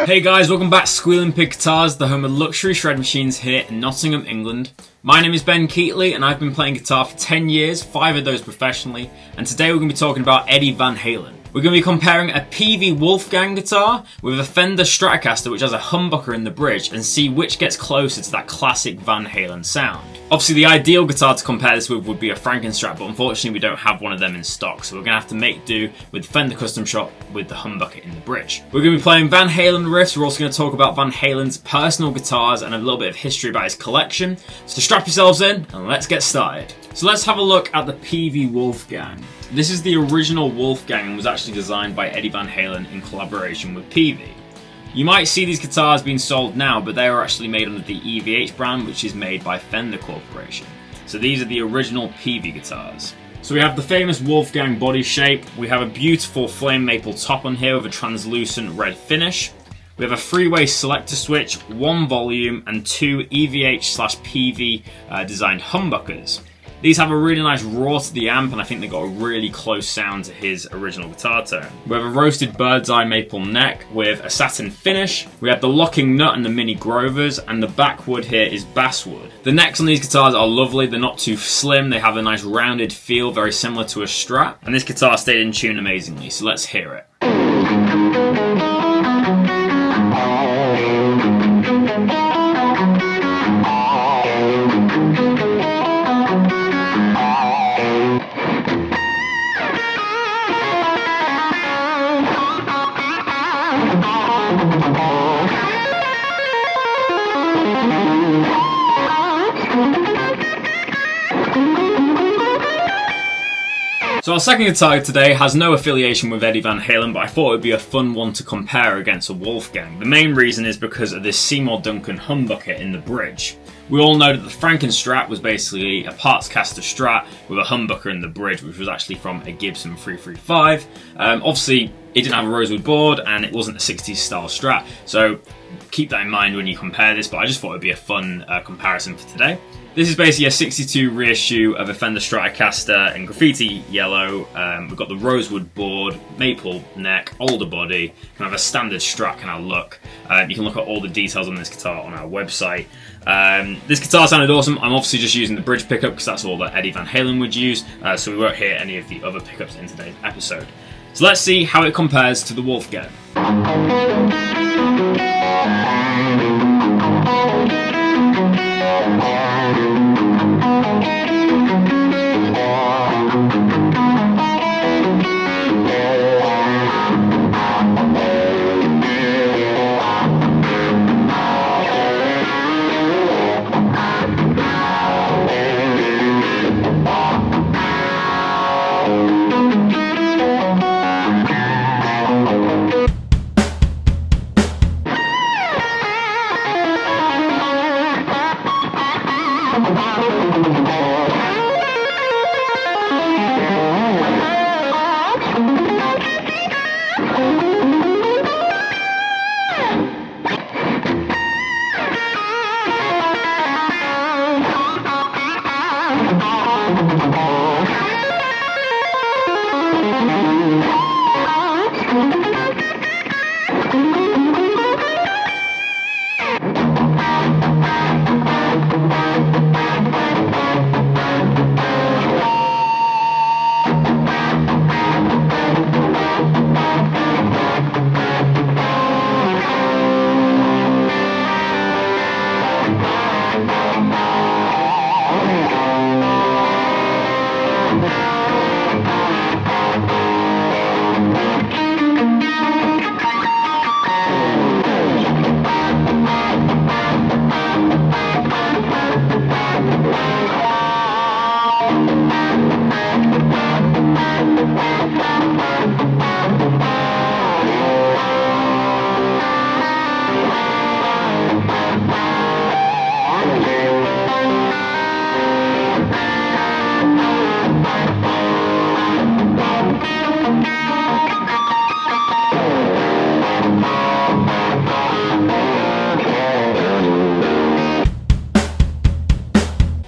Hey guys, welcome back to Squealing Pig Guitars, the home of luxury shred machines here in Nottingham, England. My name is Ben Keightley and I've been playing guitar for 10 years, 5 of those professionally, and today we're going to be talking about Eddie Van Halen. We're going to be comparing a PV Wolfgang guitar with a Fender Stratocaster which has a humbucker in the bridge and see which gets closer to that classic Van Halen sound. Obviously the ideal guitar to compare this with would be a Frankenstrat, but unfortunately we don't have one of them in stock, so we're going to have to make do with the Fender Custom Shop with the humbucker in the bridge. We're going to be playing Van Halen riffs, we're also going to talk about Van Halen's personal guitars and a little bit of history about his collection. So strap yourselves in and let's get started. So let's have a look at the PV Wolfgang. This is the original Wolfgang and was actually designed by Eddie Van Halen in collaboration with PV. You might see these guitars being sold now, but they are actually made under the EVH brand, which is made by Fender Corporation. So these are the original PV guitars. So we have the famous Wolfgang body shape, we have a beautiful flame maple top on here with a translucent red finish. We have a three-way selector switch, 1 volume, and 2 EVH/PV designed humbuckers. These have a really nice roar to the amp, and I think they got a really close sound to his original guitar tone. We have a roasted bird's eye maple neck with a satin finish. We have the locking nut and the mini Grovers, and the backwood here is basswood. The necks on these guitars are lovely, they're not too slim, they have a nice rounded feel, very similar to a Strat, and this guitar stayed in tune amazingly, so let's hear it. So our second guitar today has no affiliation with Eddie Van Halen, but I thought it would be a fun one to compare against a Wolfgang. The main reason is because of this Seymour Duncan humbucker in the bridge. We all know that the Frankenstrat was basically a parts caster Strat with a humbucker in the bridge, which was actually from a Gibson 335. Obviously, it didn't have a rosewood board and it wasn't a 60s style Strat, so keep that in mind when you compare this, but I just thought it would be a fun comparison for today. This is basically a 62 reissue of a Fender Stratocaster in graffiti yellow. We've got the rosewood board, maple neck, older body, kind of a standard Strat kind of look. You can look at all the details on this guitar on our website. This guitar sounded awesome. I'm obviously just using the bridge pickup because that's all that Eddie Van Halen would use, so we won't hear any of the other pickups in today's episode. So let's see how it compares to the Wolfgang.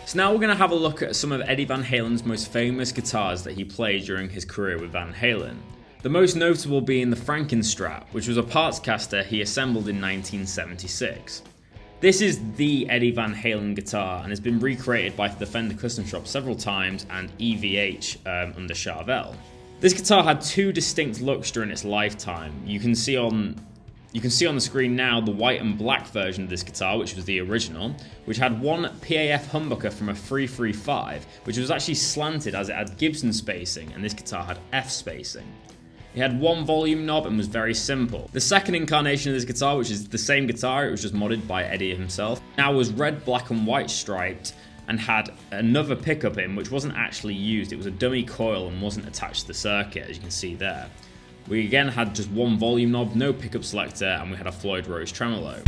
So now we're going to have a look at some of Eddie Van Halen's most famous guitars that he played during his career with Van Halen. the most notable being the Frankenstrat, which was a parts caster he assembled in 1976. This is the Eddie Van Halen guitar and has been recreated by the Fender Custom Shop several times and EVH under Charvel. This guitar had two distinct looks during its lifetime. You can see on the screen now the white and black version of this guitar, which was the original, which had one PAF humbucker from a 335, which was actually slanted as it had Gibson spacing, and this guitar had F spacing. It had one volume knob and was very simple. The second incarnation of this guitar, which is the same guitar, it was just modded by Eddie himself, now was red, black and white striped and had another pickup in which wasn't actually used. It was a dummy coil and wasn't attached to the circuit, as you can see there. We again had just one volume knob, no pickup selector, and we had a Floyd Rose tremolo.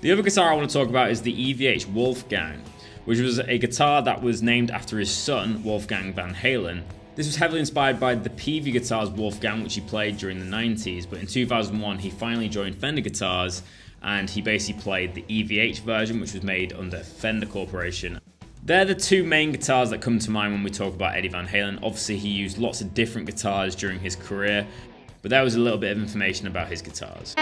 The other guitar I want to talk about is the EVH Wolfgang, which was a guitar that was named after his son, Wolfgang Van Halen. This was heavily inspired by the Peavey Guitars Wolfgang, which he played during the 90s, but in 2001 he finally joined Fender Guitars and he basically played the EVH version, which was made under Fender Corporation. They're the two main guitars that come to mind when we talk about Eddie Van Halen. Obviously he used lots of different guitars during his career, but that was a little bit of information about his guitars.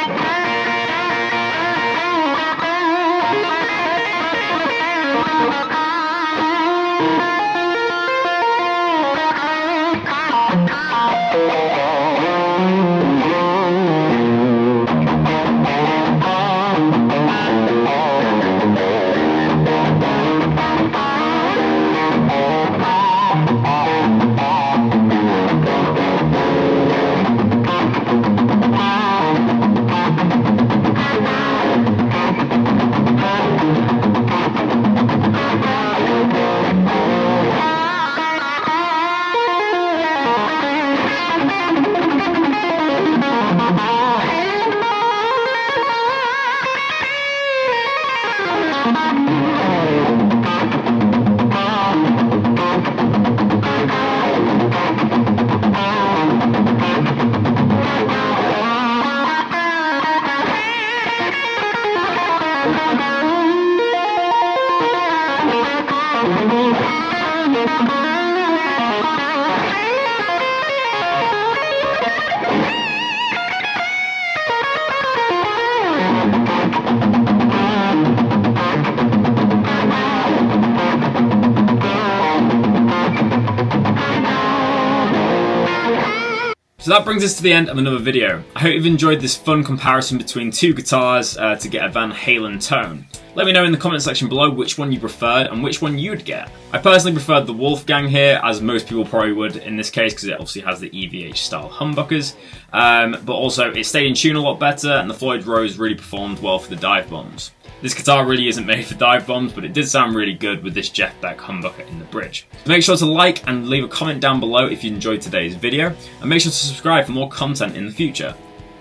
So that brings us to the end of another video. I hope you've enjoyed this fun comparison between two guitars to get a Van Halen tone. Let me know in the comment section below which one you preferred and which one you'd get. I personally preferred the Wolfgang here, as most people probably would in this case, because it obviously has the EVH style humbuckers, but also it stayed in tune a lot better and the Floyd Rose really performed well for the dive bombs. This guitar really isn't made for dive bombs, but it did sound really good with this Jeff Beck humbucker in the bridge. So make sure to like and leave a comment down below if you enjoyed today's video, and make sure to subscribe for more content in the future.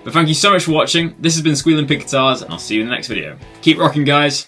But thank you so much for watching. This has been Squealing Pig Guitars, and I'll see you in the next video. Keep rocking, guys.